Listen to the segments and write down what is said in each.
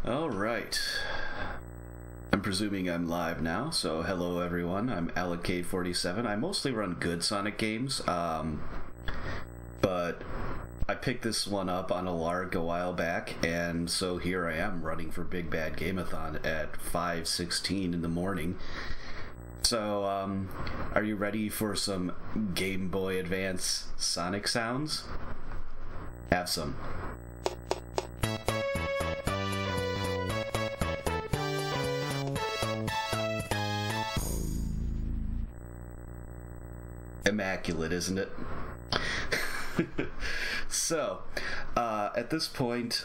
All right. I'm presuming I'm live now, so hello everyone. I'm Alec47. I mostly run good Sonic games, but I picked this one up on a lark a while back, and so here I am running for Big Bad Gameathon at 5:16 in the morning. So, are you ready for some Game Boy Advance Sonic sounds? Have some. Immaculate, isn't it? So, at this point,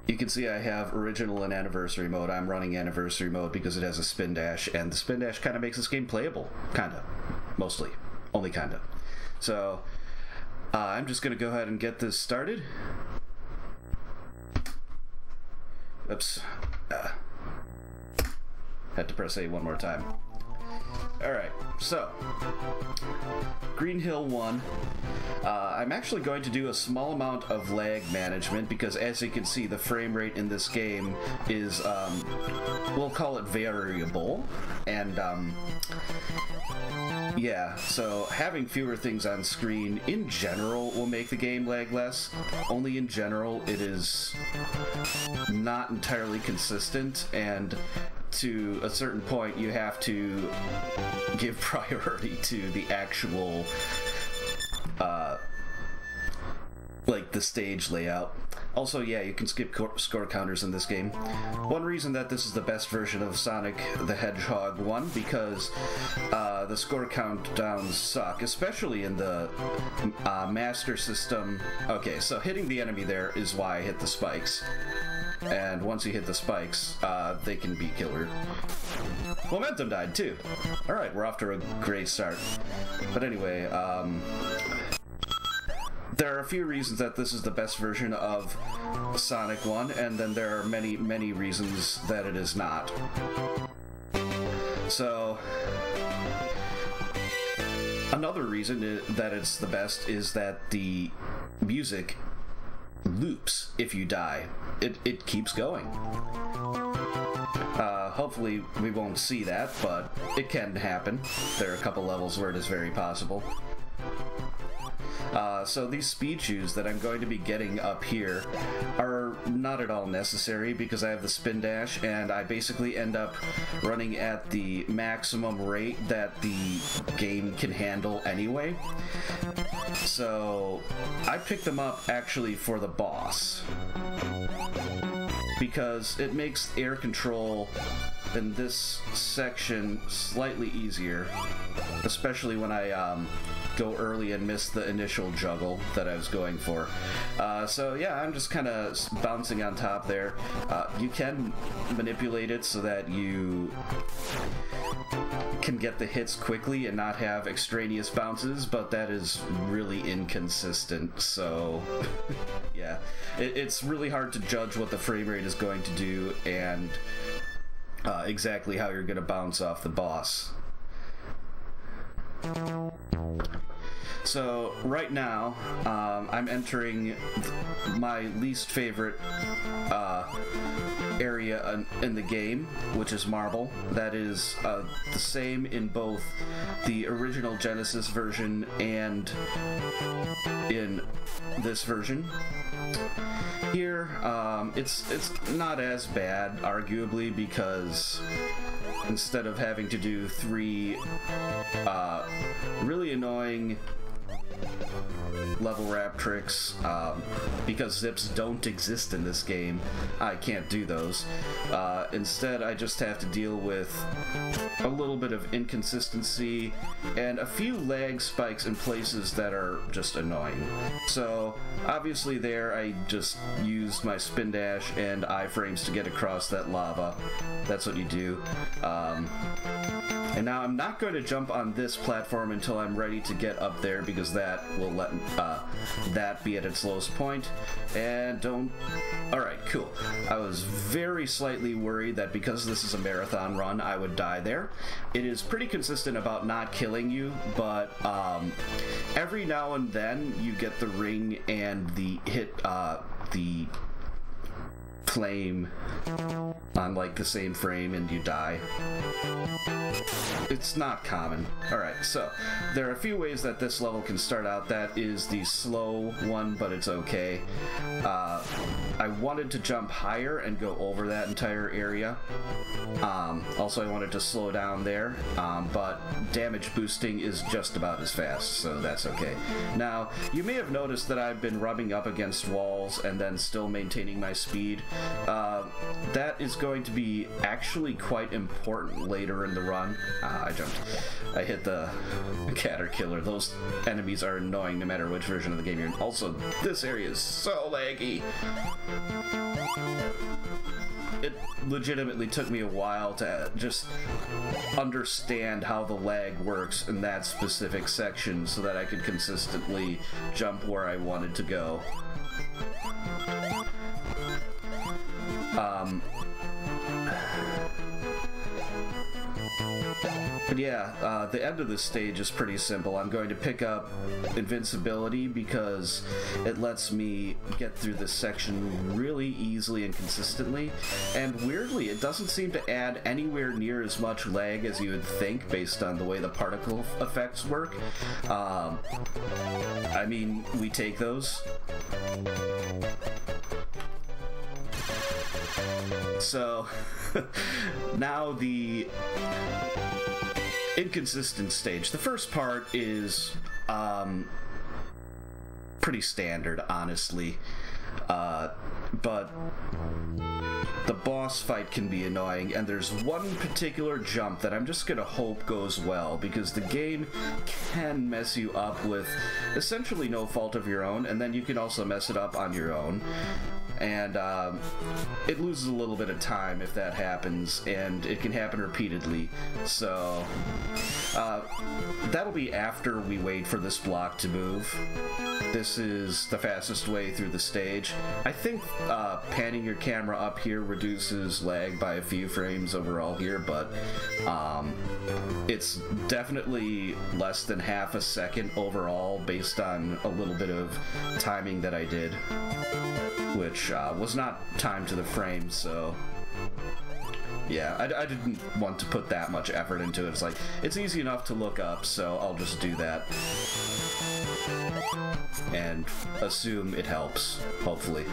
you can see I have original and anniversary mode. I'm running anniversary mode because it has a spin dash, and the spin dash kind of makes this game playable. Kinda. Mostly. Only kinda. So, I'm just gonna go ahead and get this started. Oops. Had to press A one more time. Alright, so Green Hill 1. I'm actually going to do a small amount of lag management because, as you can see, the frame rate in this game is, we'll call it variable, and yeah, so having fewer things on screen in general will make the game lag less. Only in general, it is not entirely consistent, and to a certain point you have to give priority to the actual like the stage layout. Also, yeah, you can skip score counters in this game. One reason that this is the best version of Sonic the Hedgehog 1, because the score countdowns suck, especially in the Master System. Okay, so hitting the enemy there is why I hit the spikes. And once you hit the spikes, they can be killer. Momentum died too. Alright, we're off to a great start. But anyway, there are a few reasons that this is the best version of Sonic 1, and then there are many, many reasons that it is not. So, another reason that it's the best is that the music loops if you die. It keeps going. Hopefully we won't see that, but it can happen. There are a couple levels where it is very possible. So these speed shoes that I'm going to be getting up here are not at all necessary because I have the spin dash, and I basically end up running at the maximum rate that the game can handle anyway. So I picked them up actually for the boss, because it makes air control in this section slightly easier, especially when I go early and miss the initial juggle that I was going for. So yeah, I'm just kind of bouncing on top there. You can manipulate it so that you can get the hits quickly and not have extraneous bounces, but that is really inconsistent, so yeah. It's really hard to judge what the frame rate is going to do and exactly how you're going to bounce off the boss. So right now, I'm entering my least favorite area in the game, which is Marble. That is the same in both the original Genesis version and in this version. Here, it's not as bad, arguably, because instead of having to do 3 really annoying level wrap tricks, because zips don't exist in this game, I can't do those. Instead, I just have to deal with a little bit of inconsistency and a few lag spikes in places that are just annoying. So obviously there I just used my spin dash and iframes to get across that lava. That's what you do. And now I'm not going to jump on this platform until I'm ready to get up there, because that will let that be at its lowest point. And don't... Alright, cool. I was very slightly worried that because this is a marathon run, I would die there. It is pretty consistent about not killing you, but every now and then you get the ring and the hit, the flame on like the same frame and you die. It's not common. Alright, so there are a few ways that this level can start out. That is the slow one, but it's okay. I wanted to jump higher and go over that entire area. Also, I wanted to slow down there, but damage boosting is just about as fast, so that's okay. Now, you may have noticed that I've been rubbing up against walls and then still maintaining my speed. That is going to be actually quite important later in the run. I jumped. I hit the caterpillar. Those enemies are annoying no matter which version of the game you're in. Also, this area is so laggy. It legitimately took me a while to just understand how the lag works in that specific section so that I could consistently jump where I wanted to go. But yeah, the end of this stage is pretty simple. I'm going to pick up invincibility because it lets me get through this section really easily and consistently. And weirdly, it doesn't seem to add anywhere near as much lag as you would think based on the way the particle effects work. I mean, we take those. So, now the inconsistent stage. The first part is pretty standard, honestly, but the boss fight can be annoying, and there's one particular jump that I'm just gonna hope goes well, because the game can mess you up with essentially no fault of your own, and then you can also mess it up on your own. And it loses a little bit of time if that happens, and it can happen repeatedly. So that'll be after we wait for this block to move. This is the fastest way through the stage. I think panning your camera up here reduces lag by a few frames overall here, but it's definitely less than half a second overall based on a little bit of timing that I did, which was not timed to the frame, so yeah, I didn't want to put that much effort into it. It's like, it's easy enough to look up, so I'll just do that and assume it helps, hopefully.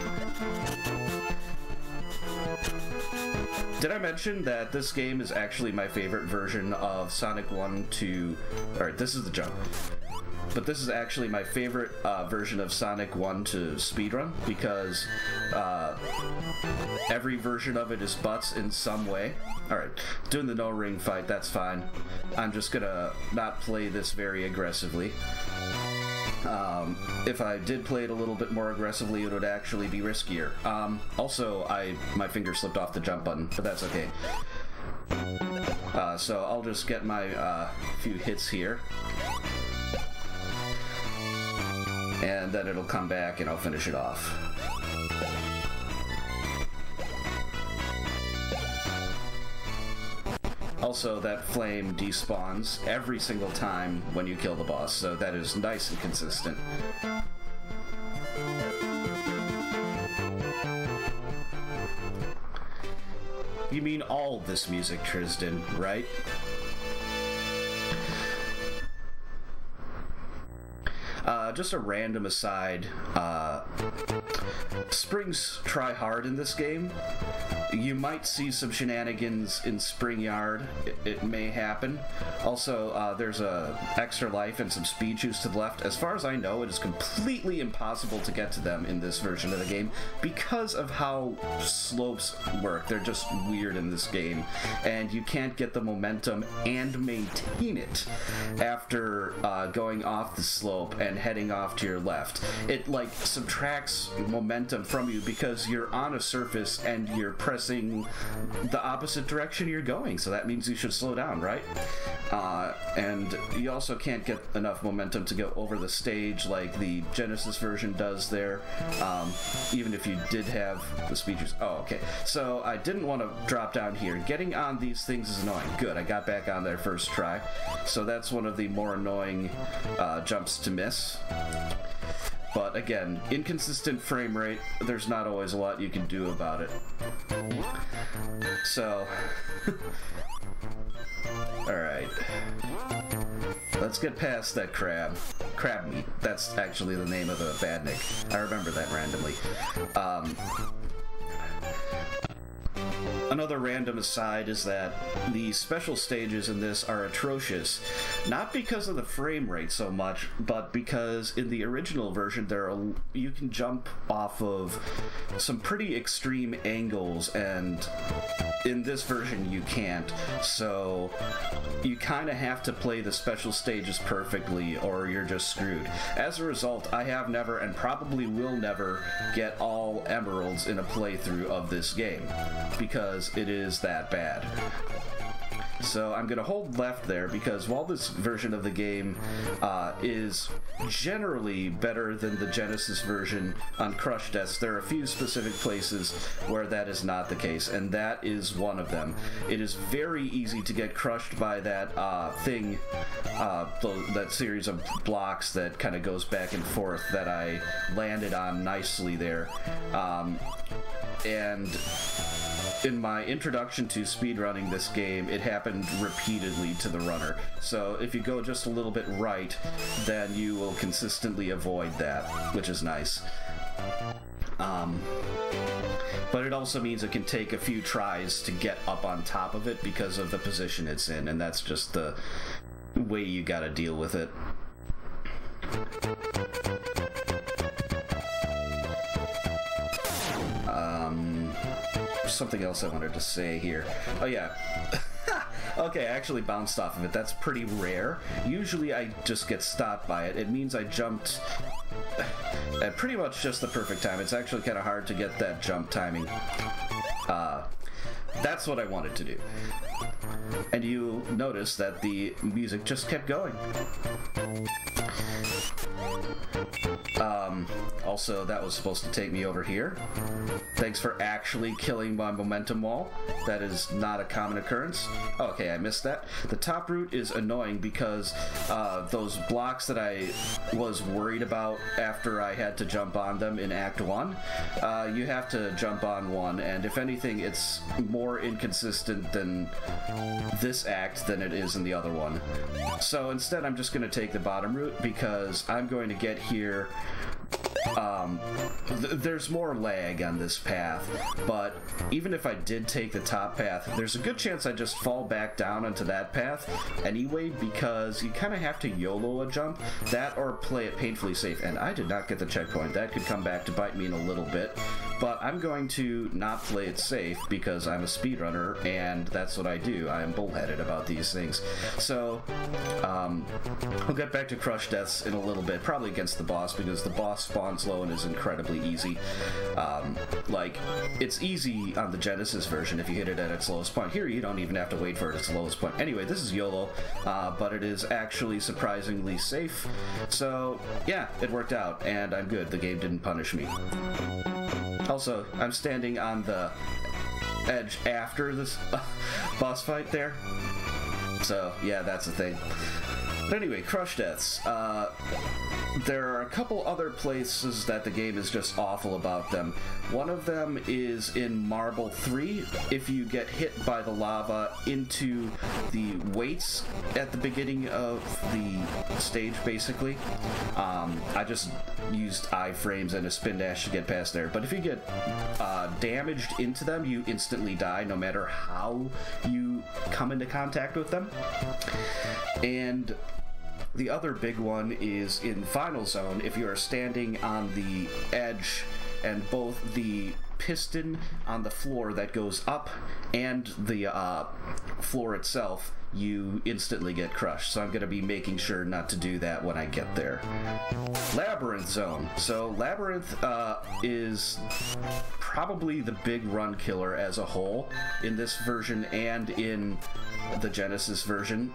Did I mention that this game is actually my favorite version of Sonic 1 to... Alright, this is the jump. But this is actually my favorite version of Sonic 1 to speedrun, because every version of it is butts in some way. Alright, doing the no-ring fight, that's fine. I'm just gonna not play this very aggressively. If I did play it a little bit more aggressively, it would actually be riskier. Also, my finger slipped off the jump button, but that's okay. So I'll just get my few hits here. And then it'll come back and I'll finish it off. Also, that flame despawns every single time when you kill the boss, so that is nice and consistent. You mean all this music, Tristan, right? Just a random aside, Springs try hard in this game. You might see some shenanigans in Spring Yard. It may happen. Also, there's a extra life and some speed juice to the left. As far as I know, it is completely impossible to get to them in this version of the game because of how slopes work. They're just weird in this game, and you can't get the momentum and maintain it after going off the slope and heading off to your left. It like subtracts momentum from you because you're on a surface and you're pressing the opposite direction you're going, so that means you should slow down, right? And you also can't get enough momentum to go over the stage like the Genesis version does there, even if you did have the speed juice. Oh, okay. So I didn't want to drop down here. Getting on these things is annoying. Good, I got back on there first try. So that's one of the more annoying jumps to miss. But again, inconsistent frame rate, there's not always a lot you can do about it. So, alright. Let's get past that crab. Crab meat. That's actually the name of the badnik. I remember that randomly. Another random aside is that the special stages in this are atrocious, not because of the frame rate so much, but because in the original version you can jump off of some pretty extreme angles, and in this version you can't. So you kind of have to play the special stages perfectly or you're just screwed. As a result, I have never and probably will never get all emeralds in a playthrough of this game, because it is that bad. So I'm going to hold left there, because while this version of the game is generally better than the Genesis version on Crush Deaths, there are a few specific places where that is not the case, and that is one of them. It is very easy to get crushed by that thing, that series of blocks that kind of goes back and forth that I landed on nicely there. And in my introduction to speedrunning this game, it happened repeatedly to the runner. So if you go just a little bit right, then you will consistently avoid that, which is nice. But it also means it can take a few tries to get up on top of it because of the position it's in, and that's just the way you gotta deal with it. Something else I wanted to say here. Oh yeah. Okay, I actually bounced off of it. That's pretty rare. Usually I just get stopped by it. It means I jumped at pretty much just the perfect time. It's actually kind of hard to get that jump timing. That's what I wanted to do. And you notice that the music just kept going. Also, that was supposed to take me over here. Thanks for actually killing my momentum wall. That is not a common occurrence. Okay, I missed that. The top route is annoying because those blocks that I was worried about after I had to jump on them in Act 1, you have to jump on one, and if anything, it's more inconsistent than this act than it is in the other one. So instead, I'm just going to take the bottom route because I'm going to get here. There's more lag on this path, but even if I did take the top path, there's a good chance I just fall back down onto that path anyway, because you kind of have to YOLO a jump, that or play it painfully safe. And I did not get the checkpoint. That could come back to bite me in a little bit, but I'm going to not play it safe because I'm a speedrunner and that's what I do. I am bullheaded about these things. So I'll get back to Crush Deaths in a little bit, probably against the boss, because the boss spawns low and is incredibly easy. Like, it's easy on the Genesis version if you hit it at its lowest point. Here you don't even have to wait for it at its lowest point. Anyway, this is YOLO, but it is actually surprisingly safe. So yeah, it worked out and I'm good. The game didn't punish me. Also, I'm standing on the edge after this boss fight there. So yeah, that's the thing. But anyway, Crush Deaths. There are a couple other places that the game is just awful about them. One of them is in Marble 3. If you get hit by the lava into the weights at the beginning of the stage, basically. I just used iframes and a spin dash to get past there. But if you get damaged into them, you instantly die, no matter how you come into contact with them. And the other big one is in Final Zone. If you are standing on the edge and both the piston on the floor that goes up and the floor itself, you instantly get crushed. So I'm going to be making sure not to do that when I get there. Labyrinth Zone. So Labyrinth is probably the big run killer as a whole in this version and in the Genesis version.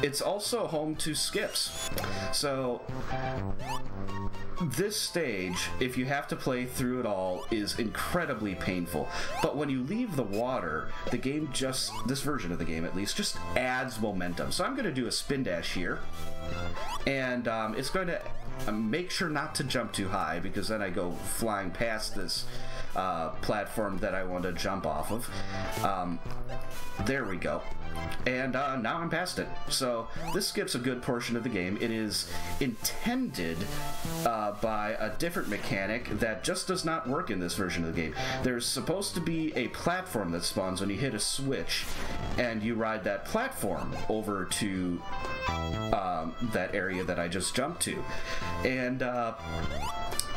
it's also home to skips. So this stage, if you have to play through it all, is incredibly painful. But when you leave the water, the game just, this version of the game at least, just adds momentum. So I'm going to do a spin dash here, and it's going to make sure not to jump too high, because then I go flying past this platform that I want to jump off of. There we go. And now I'm past it. So this skips a good portion of the game. It is intended by a different mechanic that just does not work in this version of the game. There's supposed to be a platform that spawns when you hit a switch, and you ride that platform over to that area that I just jumped to. And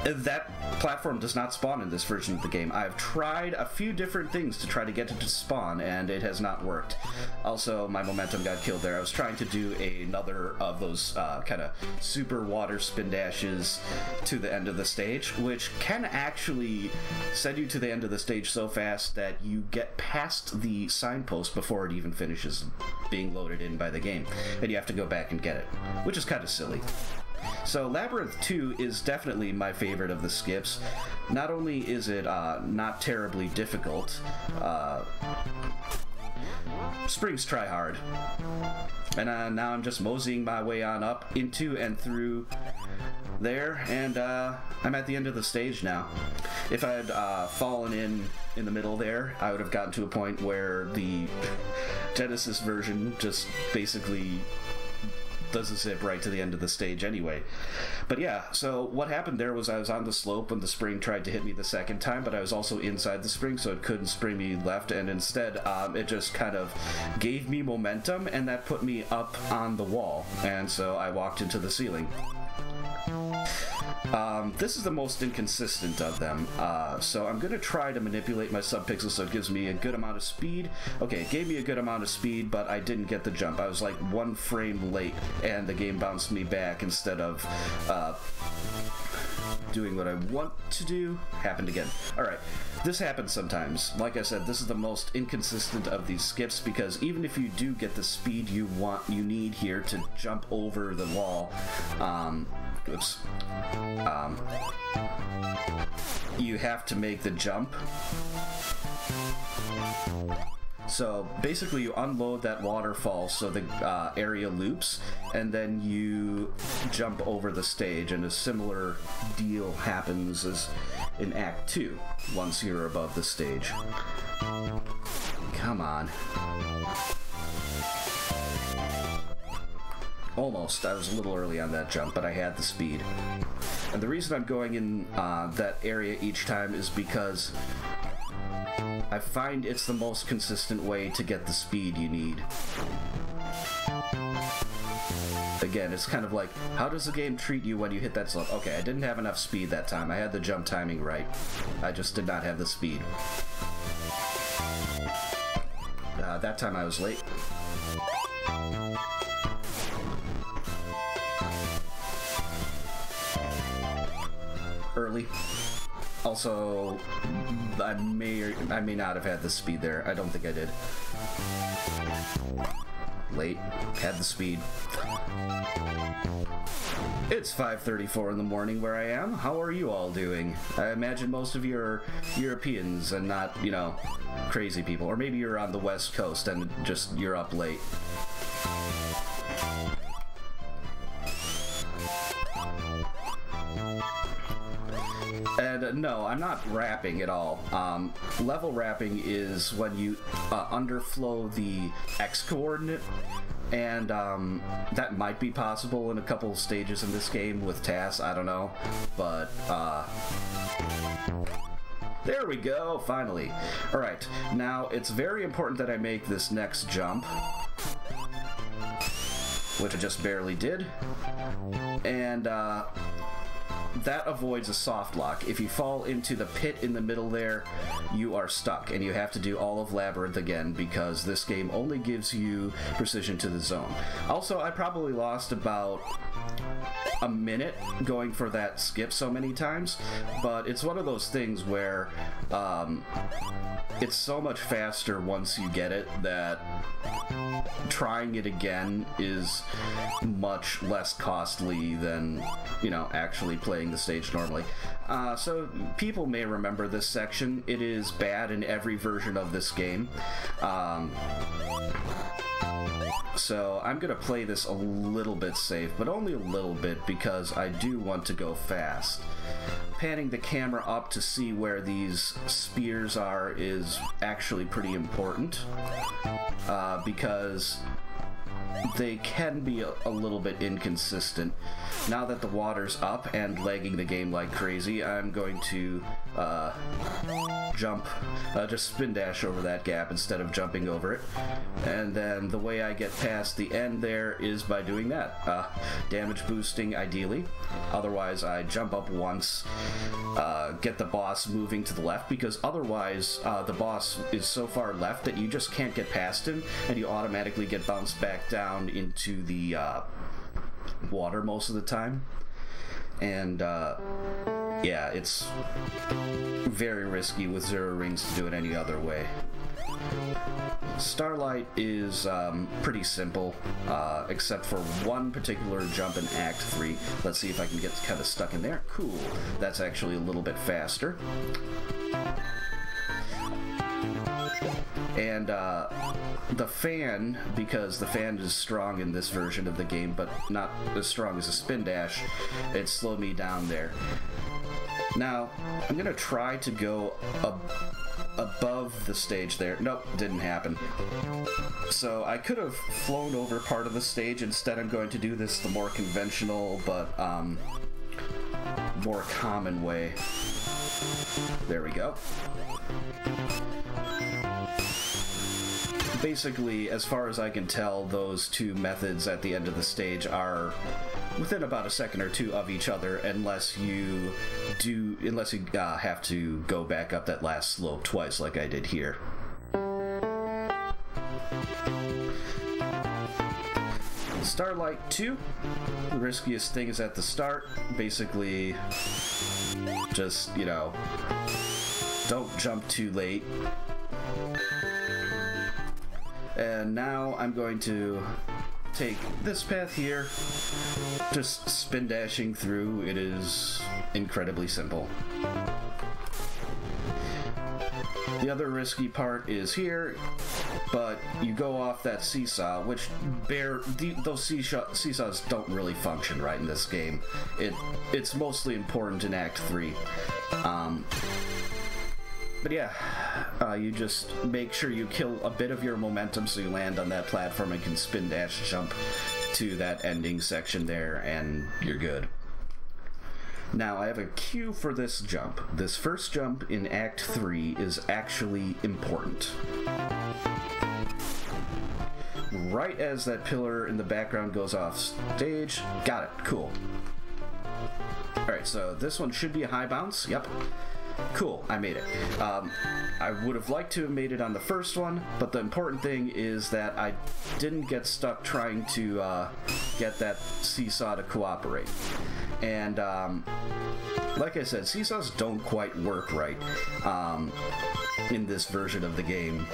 that platform does not spawn in this version of the game. I've tried a few different things to try to get it to spawn, and it has not worked. Also, my momentum got killed there. I was trying to do another of those kind of super water spin dashes to the end of the stage, which can actually send you to the end of the stage so fast that you get past the signpost before it even finishes being loaded in by the game, and you have to go back and get it, which is kind of silly. So Labyrinth 2 is definitely my favorite of the skips. Not only is it not terribly difficult, Springs try hard. And now I'm just moseying my way on up into and through there, and I'm at the end of the stage now. If I had fallen in the middle there, I would have gotten to a point where the Genesis version just basically does a zip right to the end of the stage anyway. But yeah, so what happened there was I was on the slope when the spring tried to hit me the second time, but I was also inside the spring, so it couldn't spring me left, and instead it just kind of gave me momentum, and that put me up on the wall, and so I walked into the ceiling. This is the most inconsistent of them, so I'm going to try to manipulate my subpixel so it gives me a good amount of speed. Okay, it gave me a good amount of speed, but I didn't get the jump. I was like 1 frame late, and the game bounced me back instead of doing what I want to do. Happened again. Alright, this happens sometimes. Like I said, this is the most inconsistent of these skips, because even if you do get the speed you need here to jump over the wall, you have to make the jump. So basically you unload that waterfall so the area loops, and then you jump over the stage, and a similar deal happens as in Act 2 once you're above the stage. Come on. Almost. I was a little early on that jump, but I had the speed. And the reason I'm going in that area each time is because I find it's the most consistent way to get the speed you need. Again, it's kind of like, how does the game treat you when you hit that slope? Okay, I didn't have enough speed that time. I had the jump timing right. I just did not have the speed. That time I was late. Early. Also, I may not have had the speed there. I don't think I did. Late. Had the speed. It's 5:34 in the morning where I am. How are you all doing? I imagine most of you are Europeans and not, you know, crazy people. Or maybe you're on the West Coast and just you're up late. And no, I'm not rapping at all. Level rapping is when you underflow the x-coordinate, and that might be possible in a couple of stages in this game with TAS, I don't know, but there we go, finally. Alright, now it's very important that I make this next jump, which I just barely did, and that avoids a soft lock. If you fall into the pit in the middle there, you are stuck, and you have to do all of Labyrinth again, because this game only gives you precision to the zone. Also, I probably lost about a minute going for that skip so many times, but it's one of those things where it's so much faster once you get it that trying it again is much less costly than, you know, actually playing the stage normally. So people may remember this section. It is bad in every version of this game. So I'm gonna play this a little bit safe, but only a little bit, because I do want to go fast. Panning the camera up to see where these spears are is actually pretty important, because they can be a little bit inconsistent. Now that the water's up and lagging the game like crazy, I'm going to just spin dash over that gap instead of jumping over it. And then the way I get past the end there is by doing that. Damage boosting, ideally. Otherwise, I jump up once, get the boss moving to the left, because otherwise the boss is so far left that you just can't get past him, and you automatically get bounced back down into the water most of the time. And yeah, it's very risky with zero rings to do it any other way. Starlight is pretty simple, except for one particular jump in Act 3. Let's see if I can get kind of stuck in there. Cool. That's actually a little bit faster. And the fan, because the fan is strong in this version of the game, but not as strong as a spin dash, it slowed me down there. Now, I'm going to try to go above the stage there. Nope, didn't happen. So I could have flown over part of the stage. Instead, I'm going to do this the more conventional, but more common way. There we go. Basically, as far as I can tell, those two methods at the end of the stage are within about a second or two of each other, unless you have to go back up that last slope twice like I did here. Starlight 2, the riskiest thing is at the start. Basically, just, you know, don't jump too late. And now I'm going to take this path here, just spin dashing through. It is incredibly simple. The other risky part is here, but you go off that seesaw, which those seesaws don't really function right in this game. It's mostly important in Act 3. But yeah, you just make sure you kill a bit of your momentum so you land on that platform and can spin dash jump to that ending section there, and you're good. Now, I have a cue for this jump. This first jump in Act 3 is actually important. Right as that pillar in the background goes off stage. Got it. Cool. Alright, so this one should be a high bounce. Yep. Cool, I made it. I would have liked to have made it on the first one, but the important thing is that I didn't get stuck trying to get that seesaw to cooperate. And like I said, seesaws don't quite work right in this version of the game.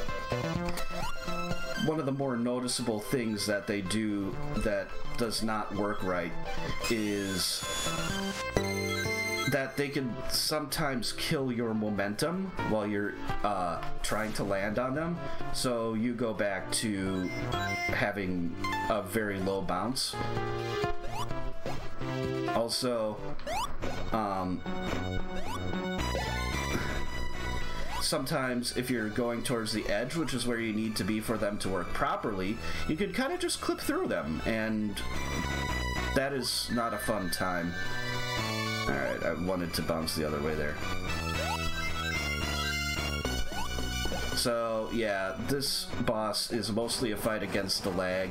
One of the more noticeable things that they do that does not work right is that they can sometimes kill your momentum while you're trying to land on them, so you go back to having a very low bounce. Also, sometimes if you're going towards the edge, which is where you need to be for them to work properly, you can kind of just clip through them, and that is not a fun time. Alright, I wanted to bounce the other way there. So, yeah, this boss is mostly a fight against the lag,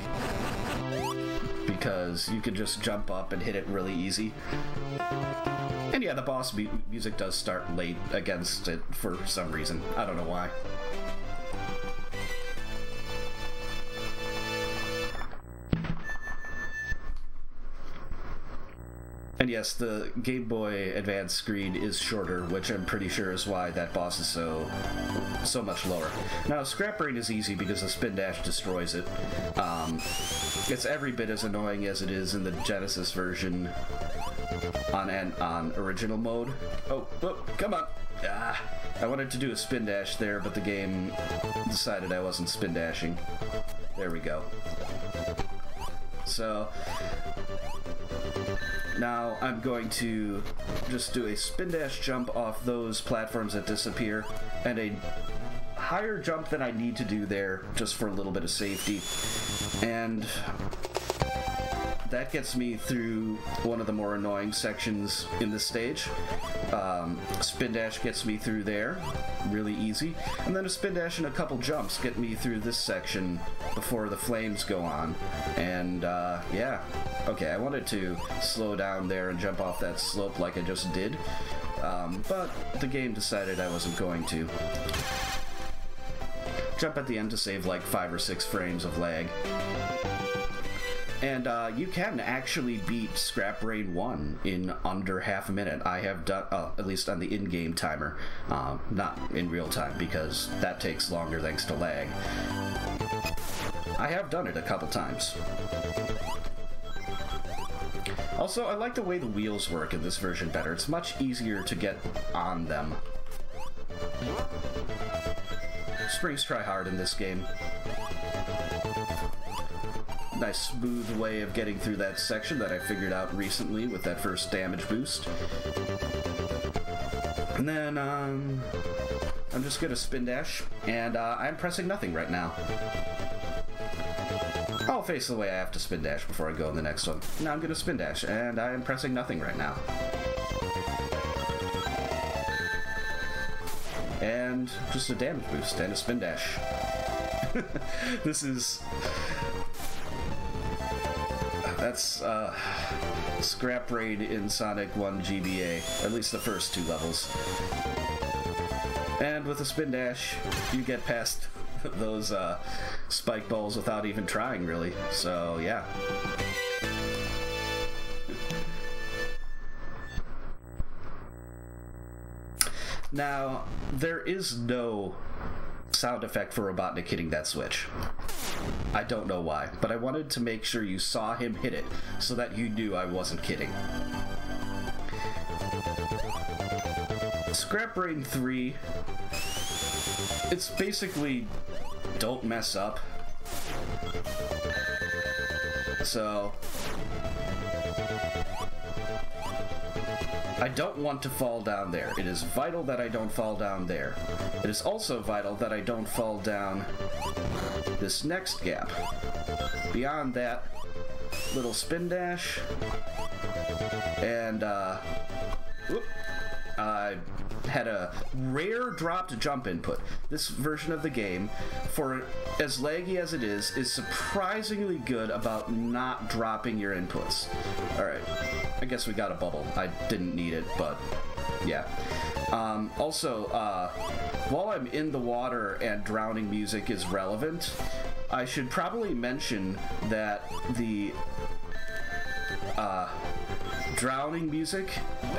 because you can just jump up and hit it really easy. And yeah, the boss music does start late against it for some reason. I don't know why. And yes, the Game Boy Advance screen is shorter, which I'm pretty sure is why that boss is so much lower. Now, Scrap Brain is easy because the spin dash destroys it. It's every bit as annoying as it is in the Genesis version on original mode. Oh, come on! I wanted to do a spin dash there, but the game decided I wasn't spin dashing. There we go. So now I'm going to just do a spin dash jump off those platforms that disappear, and a higher jump than I need to do there, just for a little bit of safety. And that gets me through one of the more annoying sections in this stage. Spin dash gets me through there, really easy. And then a spin dash and a couple jumps get me through this section before the flames go on. And yeah, okay, I wanted to slow down there and jump off that slope like I just did, but the game decided I wasn't going to. Jump at the end to save like 5 or 6 frames of lag. And you can actually beat Scrap Brain 1 in under half a minute. I have done, at least on the in-game timer, not in real time, because that takes longer thanks to lag. I have done it a couple times. Also, I like the way the wheels work in this version better. It's much easier to get on them. Springs try hard in this game. Nice smooth way of getting through that section that I figured out recently with that first damage boost. And then, I'm just gonna spin dash, and I'm pressing nothing right now. I'll face the way I have to spin dash before I go in the next one. Now I'm gonna spin dash, and I am pressing nothing right now. And just a damage boost and a spin dash. This is... That's, Scrap Brain in Sonic 1 GBA, at least the first 2 levels. And with a spin dash, you get past those, spike balls without even trying, really. So, yeah. Now, there is no sound effect for Robotnik hitting that switch. I don't know why, but I wanted to make sure you saw him hit it so that you knew I wasn't kidding. Scrap Brain 3, it's basically don't mess up. So I don't want to fall down there. It is vital that I don't fall down there. It is also vital that I don't fall down this next gap. Beyond that, little spin dash, and whoop, I had a rare dropped jump input. This version of the game, for as laggy as it is surprisingly good about not dropping your inputs. Alright, I guess we got a bubble. I didn't need it, but yeah. Also, while I'm in the water and drowning music is relevant, I should probably mention that the drowning music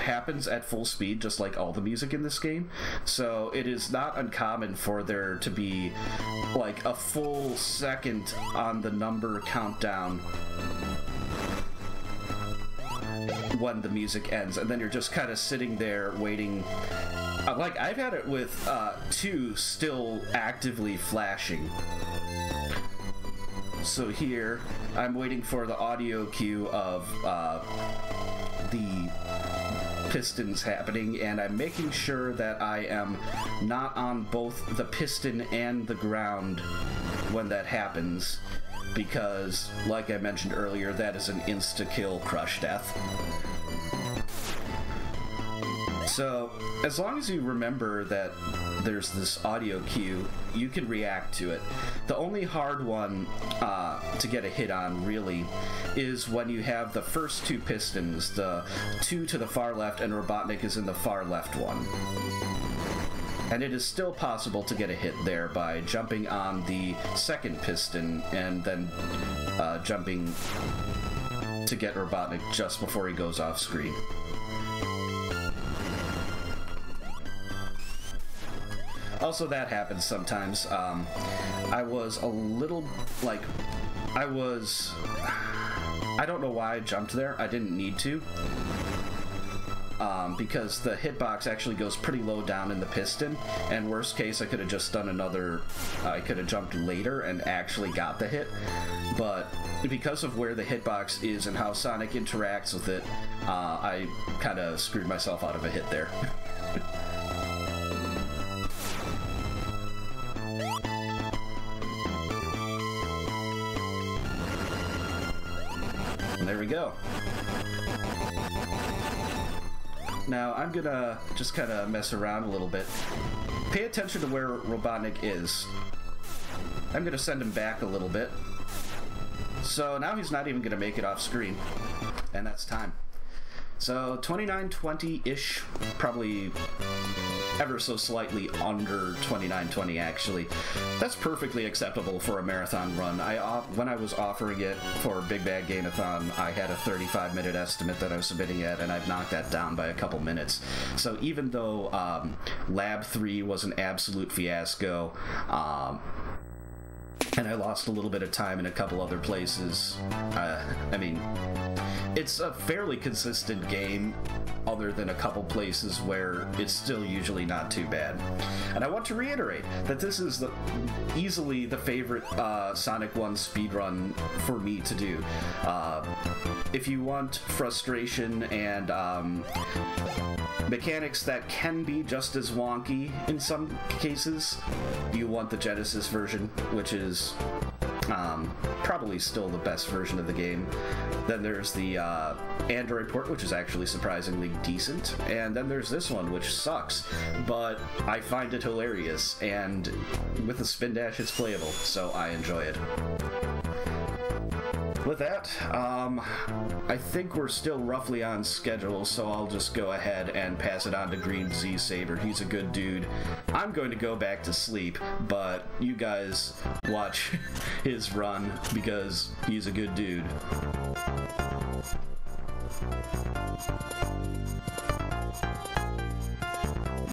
happens at full speed, just like all the music in this game. So it is not uncommon for there to be like a full second on the number countdown when the music ends, and then you're just kind of sitting there waiting. Like, I've had it with 2 still actively flashing. So here, I'm waiting for the audio cue of the pistons happening, and I'm making sure that I am not on both the piston and the ground when that happens, because, like I mentioned earlier, that is an insta-kill crush death. So, as long as you remember that there's this audio cue, you can react to it. The only hard one to get a hit on, really, is when you have the first two pistons, the two to the far left, and Robotnik is in the far left one. And it is still possible to get a hit there by jumping on the second piston and then jumping to get Robotnik just before he goes off screen. Also, that happens sometimes. I was a little, like, I don't know why I jumped there. I didn't need to. Because the hitbox actually goes pretty low down in the piston, and worst case, I could have just done another, I could have jumped later and actually got the hit, but because of where the hitbox is and how Sonic interacts with it, I kind of screwed myself out of a hit there. And there we go. Now, I'm gonna just kind of mess around a little bit. Pay attention to where Robotnik is. I'm gonna send him back a little bit. So now he's not even gonna make it off screen. And that's time. So 29:20-ish, probably ever so slightly under 29:20 actually. That's perfectly acceptable for a marathon run. When I was offering it for Big Bad Game-a-thon, I had a 35-minute estimate that I was submitting at, and I've knocked that down by a couple minutes. So even though Lab 3 was an absolute fiasco, and I lost a little bit of time in a couple other places, I mean, it's a fairly consistent game, other than a couple places where it's still usually not too bad. And I want to reiterate that this is easily the favorite Sonic 1 speedrun for me to do. If you want frustration and mechanics that can be just as wonky in some cases, you want the Genesis version, which is probably still the best version of the game. Then there's the Android port, which is actually surprisingly decent, and then there's this one, which sucks, but I find it hilarious, and with the spin dash it's playable, so I enjoy it. With that, I think we're still roughly on schedule, so I'll just go ahead and pass it on to Green Z Saber. He's a good dude. I'm going to go back to sleep, but you guys watch his run because he's a good dude.